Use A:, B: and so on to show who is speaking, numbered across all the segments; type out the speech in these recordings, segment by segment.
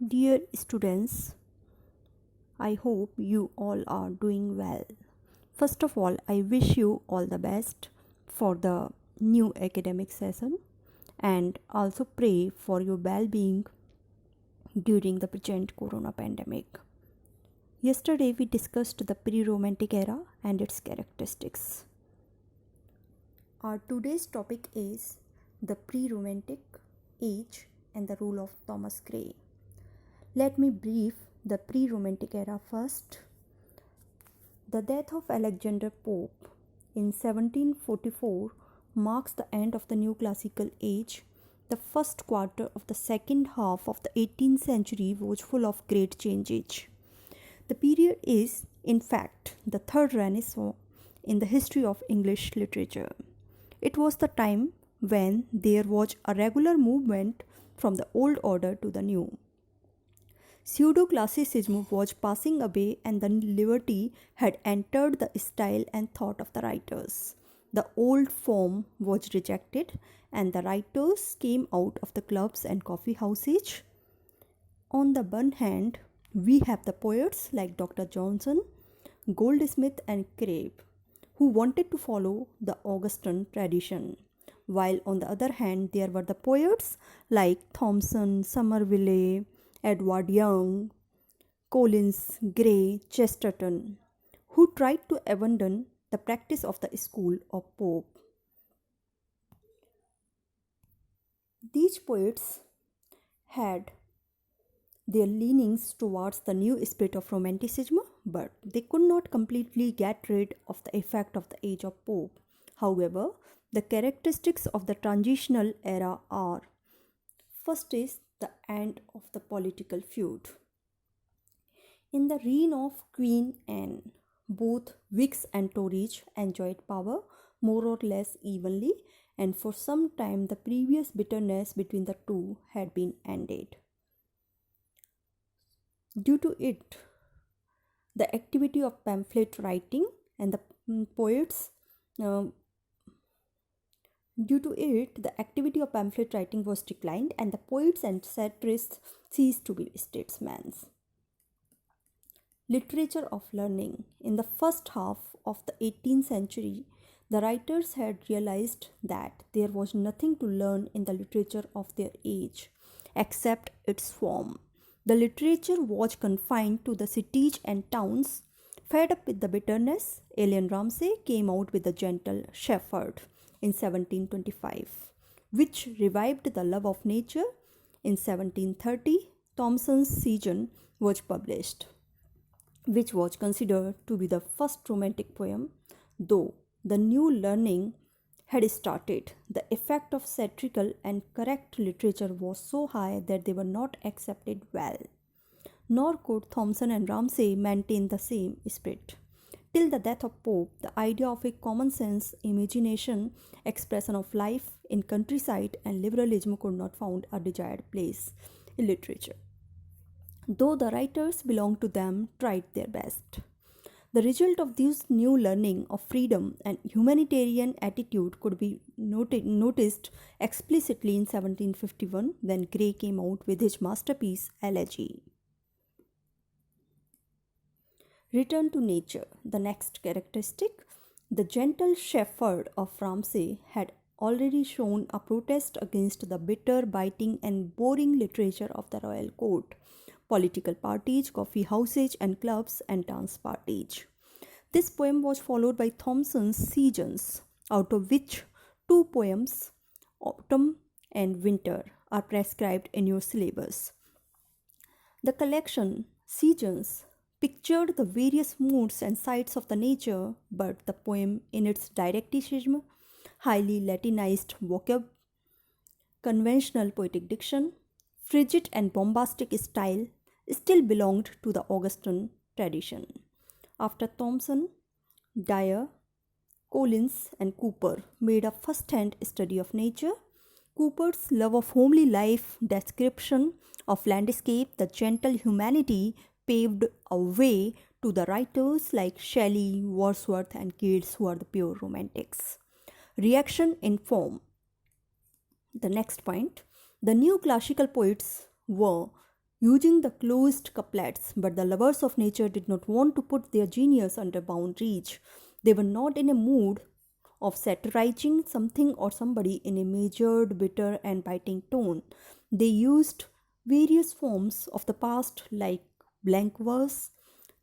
A: Dear students, I hope you all are doing well. First of all, I wish you all the best for the new academic session and also pray for your well being during the present corona pandemic. Yesterday, we discussed the pre romantic era and its characteristics. Our today's topic is the pre romantic age and the role of Thomas Gray. Let me brief the pre romantic era first. The death of Alexander Pope in 1744 marks the end of the new classical age. The first quarter of the second half of the 18th century was full of great changes. The period is, in fact, the third Renaissance in the history of English literature. It was the time when there was a regular movement from the old order to the new. Pseudo-classicism was passing away and the liberty had entered the style and thought of the writers. The old form was rejected and the writers came out of the clubs and coffee houses. On the one hand, we have the poets like Dr. Johnson, Goldsmith and Crabbe, who wanted to follow the Augustan tradition. While on the other hand, there were the poets like Thomson, Somerville, Edward Young, Collins, Gray, Chesterton, who tried to abandon the practice of the school of Pope. These poets had their leanings towards the new spirit of Romanticism, but they could not completely get rid of the effect of the age of Pope. However, the characteristics of the transitional era are: first is the end of the political feud. In the reign of Queen Anne, both Whigs and Tories enjoyed power more or less evenly, and for some time the previous bitterness between the two had been ended. Due to it, the activity of pamphlet writing and the poets Due to it, the activity of pamphlet writing was declined and the poets and satirists ceased to be statesmen. Literature of learning. In the first half of the 18th century, the writers had realized that there was nothing to learn in the literature of their age except its form. The literature was confined to the cities and towns. Fed up with the bitterness, Alien Ramsay came out with The Gentle Shepherd in 1725, which revived the love of nature. In 1730, Thomson's Season was published, which was considered to be the first romantic poem. Though the new learning had started, the effect of satirical and correct literature was so high that they were not accepted well. Nor could Thomson and Ramsay maintain the same spirit. Till the death of Pope, the idea of a common sense, imagination, expression of life in countryside and liberalism could not find a desired place in literature, though the writers belonged to them tried their best. The result of this new learning of freedom and humanitarian attitude could be noticed explicitly in 1751 when Gray came out with his masterpiece Elegy. Return to nature. The next characteristic, the gentle shepherd of Ramsay had already shown a protest against the bitter, biting and boring literature of the royal court, political parties, coffee houses and clubs and dance parties. This poem was followed by Thomson's Seasons, out of which two poems, Autumn and Winter, are prescribed in your syllabus. The collection, Seasons, pictured the various moods and sights of the nature, but the poem in its didacticism, highly Latinized vocab, conventional poetic diction, frigid and bombastic style still belonged to the Augustan tradition. After Thomson, Dyer, Collins and Cooper made a first-hand study of nature. Cooper's love of homely life, description of landscape, the gentle humanity paved a way to the writers like Shelley, Wordsworth and Keats, who are the pure romantics. Reaction in form. The next point, the new classical poets were using the closed couplets, but the lovers of nature did not want to put their genius under bound reach. They were not in a mood of satirizing something or somebody in a measured, bitter, and biting tone. They used various forms of the past like blank verse,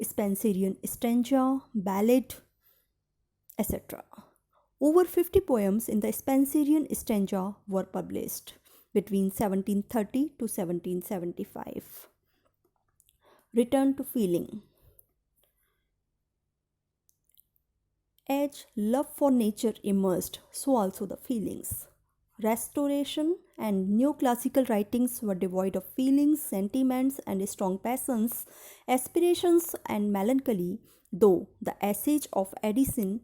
A: Spenserian stanza, ballad, etc. Over 50 poems in the Spenserian stanza were published between 1730 to 1775. Return to feeling. As love for nature emerged, so also the feelings. Restoration and neoclassical writings were devoid of feelings, sentiments, and strong passions, aspirations, and melancholy, though the essays of Addison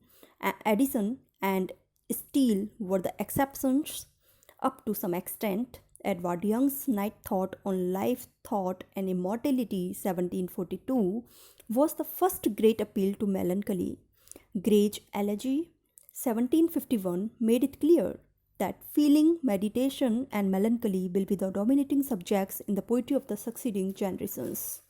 A: and Steele were the exceptions up to some extent. Edward Young's Night Thought on Life, Thought, and Immortality, 1742, was the first great appeal to melancholy. Gray's Elegy, 1751, made it clear that feeling, meditation, and melancholy will be the dominating subjects in the poetry of the succeeding generations.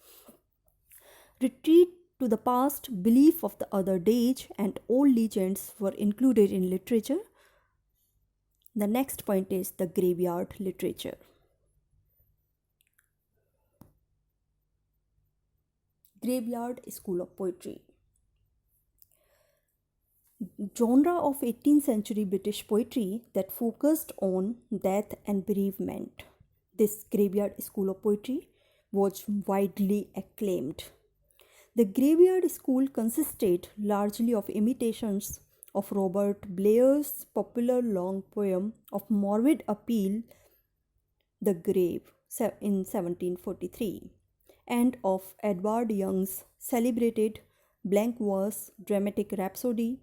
A: Retreat to the past, belief of the other days, and old legends were included in literature. The next point is the graveyard literature. Graveyard School of Poetry. Genre of 18th century British poetry that focused on death and bereavement. This graveyard school of poetry was widely acclaimed. The graveyard school consisted largely of imitations of Robert Blair's popular long poem of morbid appeal, The Grave, in 1743, and of Edward Young's celebrated blank verse dramatic rhapsody,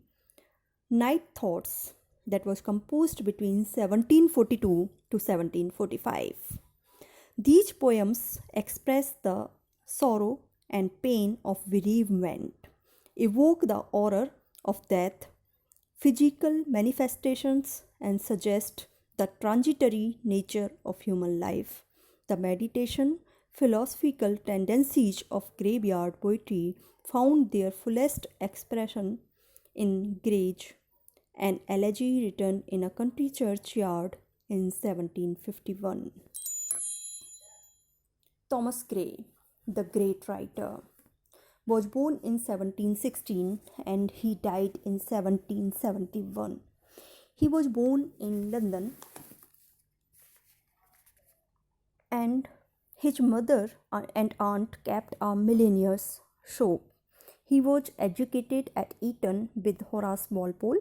A: Night Thoughts, that was composed between 1742 to 1745. These poems express the sorrow and pain of bereavement, evoke the horror of death, physical manifestations, and suggest the transitory nature of human life. The meditation, philosophical tendencies of graveyard poetry found their fullest expression in Gray's An Elegy written in a country churchyard in 1751. Thomas Gray, the great writer, was born in 1716 and he died in 1771. He was born in London and his mother and aunt kept a millionaire's shop. He was educated at Eton with Horace Walpole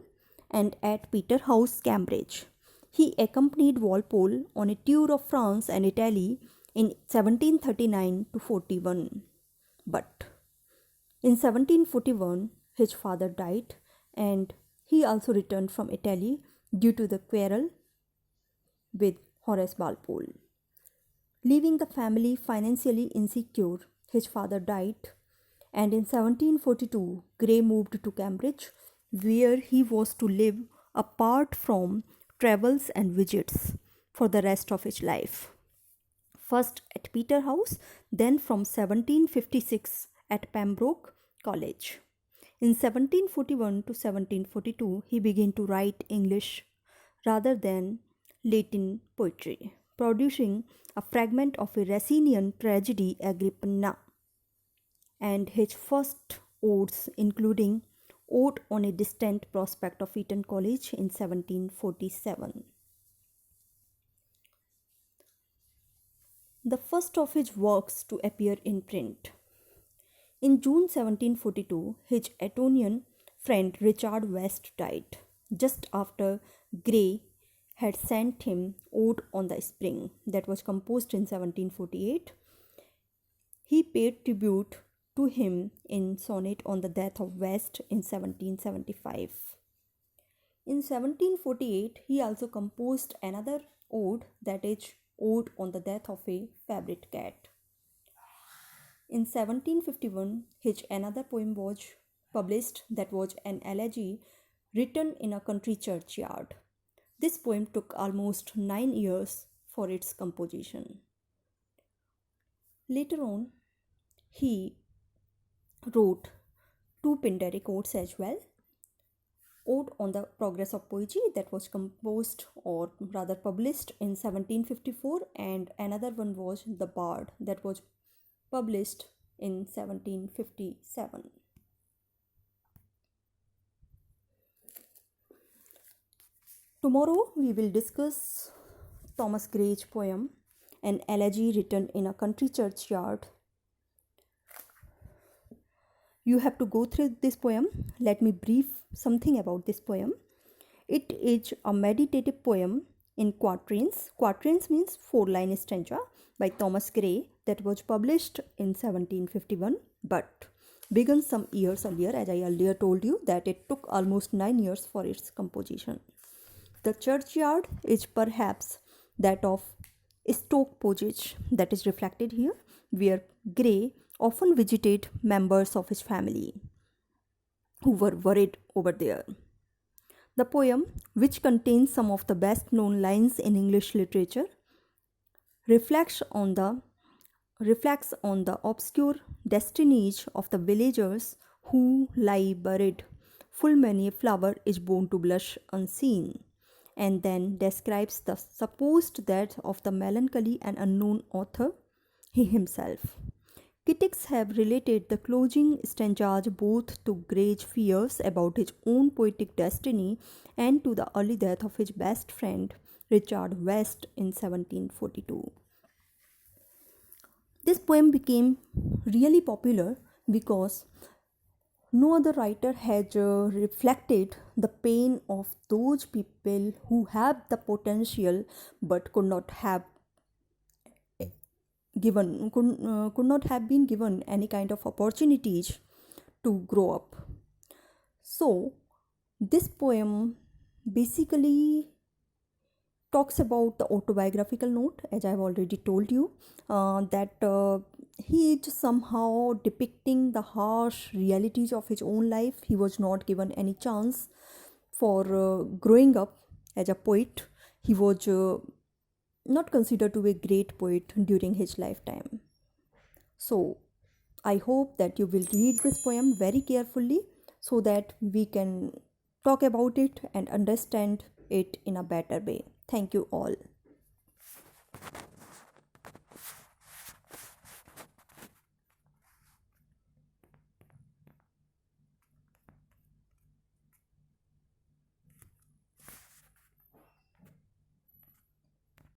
A: and at Peterhouse, Cambridge. He accompanied Walpole on a tour of France and Italy in 1739 to 41. But in 1741, his father died and he also returned from Italy due to the quarrel with Horace Walpole. Leaving the family financially insecure, his father died, and in 1742, Gray moved to Cambridge, where he was to live apart from travels and visits for the rest of his life. First at Peterhouse, then from 1756 at Pembroke College. In 1741 to 1742, he began to write English rather than Latin poetry, producing a fragment of a Racinian tragedy Agrippina, and his first odes, including Ode on a Distant Prospect of Eton College in 1747. The first of his works to appear in print. In June 1742, his Etonian friend Richard West died, just after Gray had sent him Ode on the Spring, that was composed in 1748. He paid tribute to him in Sonnet on the Death of West in 1775. In 1748, he also composed another ode, that is Ode on the Death of a Favorite Cat. In 1751, his another poem was published, that was An Elegy written in a country churchyard. This poem took almost 9 years for its composition. Later on, he wrote two Pindari quotes as well. Ode on the Progress of Poetry, that was composed or rather published in 1754, and another one was The Bard, that was published in 1757. Tomorrow we will discuss Thomas Gray's poem, an elegy written in a country churchyard. You have to go through this poem. Let me brief something about this poem. It is a meditative poem in quatrains. Quatrains means 4-line stanza by Thomas Gray, that was published in 1751 but began some years earlier. As I earlier told you that it took almost 9 years for its composition. The churchyard is perhaps that of Stoke Poggage, that is reflected here, where Gray often visited members of his family who were buried over there. The poem, which contains some of the best known lines in English literature, reflects on the obscure destinies of the villagers who lie buried. Full many a flower is born to blush unseen, and then describes the supposed death of the melancholy and unknown author, he himself. Critics have related the closing stanzas both to Gray's fears about his own poetic destiny and to the early death of his best friend, Richard West, in 1742. This poem became really popular because no other writer has reflected the pain of those people who have the potential but could not have been given any kind of opportunities to grow up. So this poem basically talks about the autobiographical note, as I've already told you, that he is somehow depicting the harsh realities of his own life. He was not given any chance for growing up as a poet. He was not considered to be a great poet during his lifetime. So I hope that you will read this poem very carefully so that we can talk about it and understand it in a better way. Thank you all.